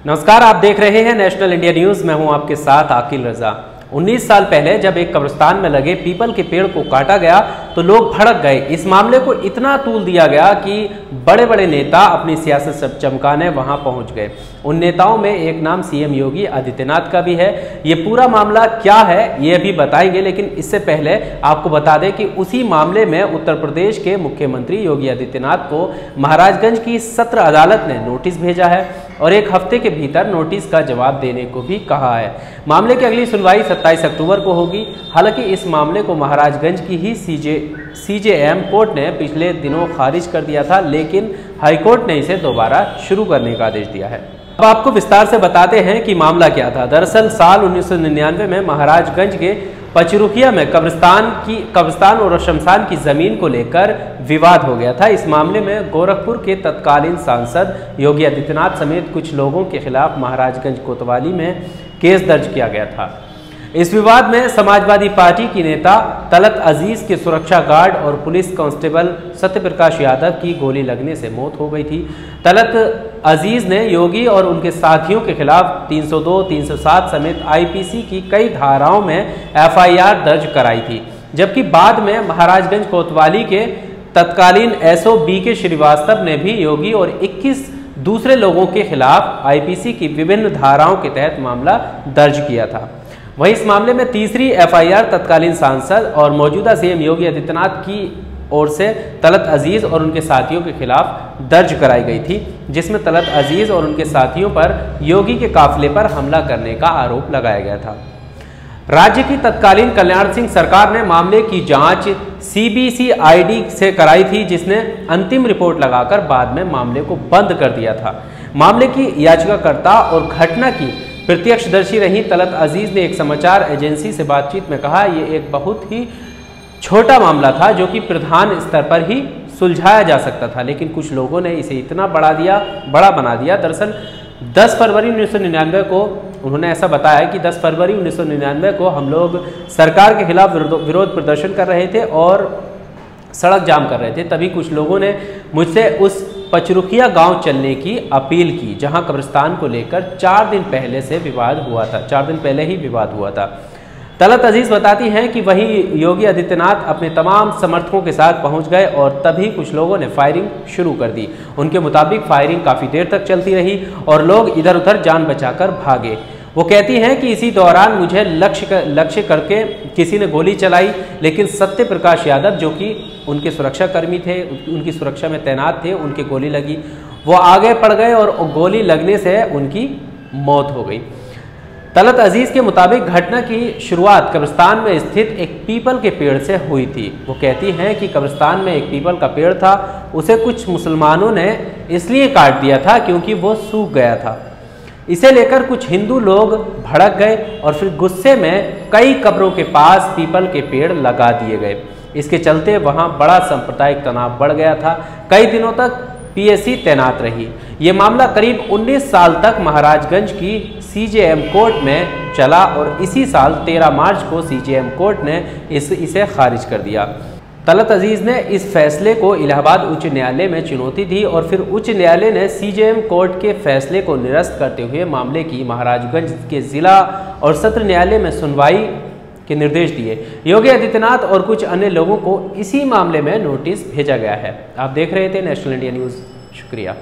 नमस्कार, आप देख रहे हैं नेशनल इंडिया न्यूज। मैं हूं आपके साथ आकिल रजा। 19 साल पहले जब एक कब्रिस्तान में लगे पीपल के पेड़ को काटा गया तो लोग भड़क गए। इस मामले को इतना तूल दिया गया कि बड़े बड़े नेता अपनी सियासत चमकाने वहां पहुंच गए। उन नेताओं में एक नाम सीएम योगी आदित्यनाथ का भी है। ये पूरा मामला क्या है ये अभी बताएंगे, लेकिन इससे पहले आपको बता दें कि उसी मामले में उत्तर प्रदेश के मुख्यमंत्री योगी आदित्यनाथ को महाराजगंज की सत्र अदालत ने नोटिस भेजा है और एक हफ्ते के भीतर नोटिस का जवाब देने को भी कहा है। मामले की अगली सुनवाई 27 अक्टूबर को होगी। हालांकि इस मामले को महाराजगंज की ही सीजेएम कोर्ट ने पिछले दिनों खारिज कर दिया था, लेकिन हाईकोर्ट ने इसे दोबारा शुरू करने का आदेश दिया है। अब आपको विस्तार से बताते हैं कि मामला क्या था। दरअसल साल 1999 में महाराजगंज के पचरुखिया में कब्रिस्तान और शमशान की जमीन को लेकर विवाद हो गया था। इस मामले में गोरखपुर के तत्कालीन सांसद योगी आदित्यनाथ समेत कुछ लोगों के खिलाफ महाराजगंज कोतवाली में केस दर्ज किया गया था। इस विवाद में समाजवादी पार्टी की नेता तलत अजीज के सुरक्षा गार्ड और पुलिस कांस्टेबल सत्यप्रकाश यादव की गोली लगने से मौत हो गई थी। तलत अजीज ने योगी और उनके साथियों के खिलाफ 302, 307 समेत आईपीसी की कई धाराओं में एफआईआर दर्ज कराई थी, जबकि बाद में महाराजगंज कोतवाली के तत्कालीन एसओ बीके श्रीवास्तव ने भी योगी और 21 दूसरे लोगों के खिलाफ आईपीसी की विभिन्न धाराओं के तहत मामला दर्ज किया था। वहीं इस मामले में तीसरी एफआईआर तत्कालीन सांसद और मौजूदा सीएम योगी आदित्यनाथ की ओर से तलत अजीज और उनके साथियों के खिलाफ दर्ज कराई गई थी, जिसमें तलत अजीज और उनके साथियों पर योगी के काफिले पर हमला करने का आरोप लगाया गया था। राज्य की तत्कालीन कल्याण सिंह सरकार ने मामले की जांच सीबीसीआईडी से कराई थी, जिसने अंतिम रिपोर्ट लगाकर बाद में मामले को बंद कर दिया था। मामले की याचिकाकर्ता और घटना की प्रत्यक्षदर्शी रही तलत अजीज ने एक समाचार एजेंसी से बातचीत में कहा, ये एक बहुत ही छोटा मामला था जो कि प्रधान स्तर पर ही सुलझाया जा सकता था, लेकिन कुछ लोगों ने इसे इतना बड़ा बना दिया। दरअसल 10 फरवरी 1999 को उन्होंने ऐसा बताया कि 10 फरवरी 1999 को हम लोग सरकार के खिलाफ विरोध प्रदर्शन कर रहे थे और सड़क जाम कर रहे थे। तभी कुछ लोगों ने मुझसे उस पचरुखिया गांव चलने की अपील की, जहां कब्रिस्तान को लेकर 4 दिन पहले से विवाद हुआ था। 4 दिन पहले ही विवाद हुआ था। तलत अजीज बताती हैं कि वहीं योगी आदित्यनाथ अपने तमाम समर्थकों के साथ पहुंच गए और तभी कुछ लोगों ने फायरिंग शुरू कर दी। उनके मुताबिक फायरिंग काफ़ी देर तक चलती रही और लोग इधर उधर जान बचाकर भागे। वो कहती हैं कि इसी दौरान मुझे लक्ष्य करके किसी ने गोली चलाई, लेकिन सत्य प्रकाश यादव जो कि उनके सुरक्षाकर्मी थे, उनकी सुरक्षा में तैनात थे, उनके गोली लगी। वो आगे पड़ गए और गोली लगने से उनकी मौत हो गई। तलत अजीज के मुताबिक घटना की शुरुआत कब्रिस्तान में स्थित एक पीपल के पेड़ से हुई थी। वो कहती हैं कि कब्रिस्तान में एक पीपल का पेड़ था, उसे कुछ मुसलमानों ने इसलिए काट दिया था क्योंकि वो सूख गया था। इसे लेकर कुछ हिंदू लोग भड़क गए और फिर गुस्से में कई कब्रों के पास पीपल के पेड़ लगा दिए गए। इसके चलते वहां बड़ा सांप्रदायिक तनाव बढ़ गया था। कई दिनों तक पीएसी तैनात रही। ये मामला करीब 19 साल तक महाराजगंज की सीजेएम कोर्ट में चला और इसी साल 13 मार्च को सीजेएम कोर्ट ने इसे खारिज कर दिया। तलत अजीज ने इस फैसले को इलाहाबाद उच्च न्यायालय में चुनौती दी और फिर उच्च न्यायालय ने सीजेएम कोर्ट के फैसले को निरस्त करते हुए मामले की महाराजगंज के जिला और सत्र न्यायालय में सुनवाई के निर्देश दिए। योगी आदित्यनाथ और कुछ अन्य लोगों को इसी मामले में नोटिस भेजा गया है। आप देख रहे थे नेशनल इंडिया न्यूज़। शुक्रिया।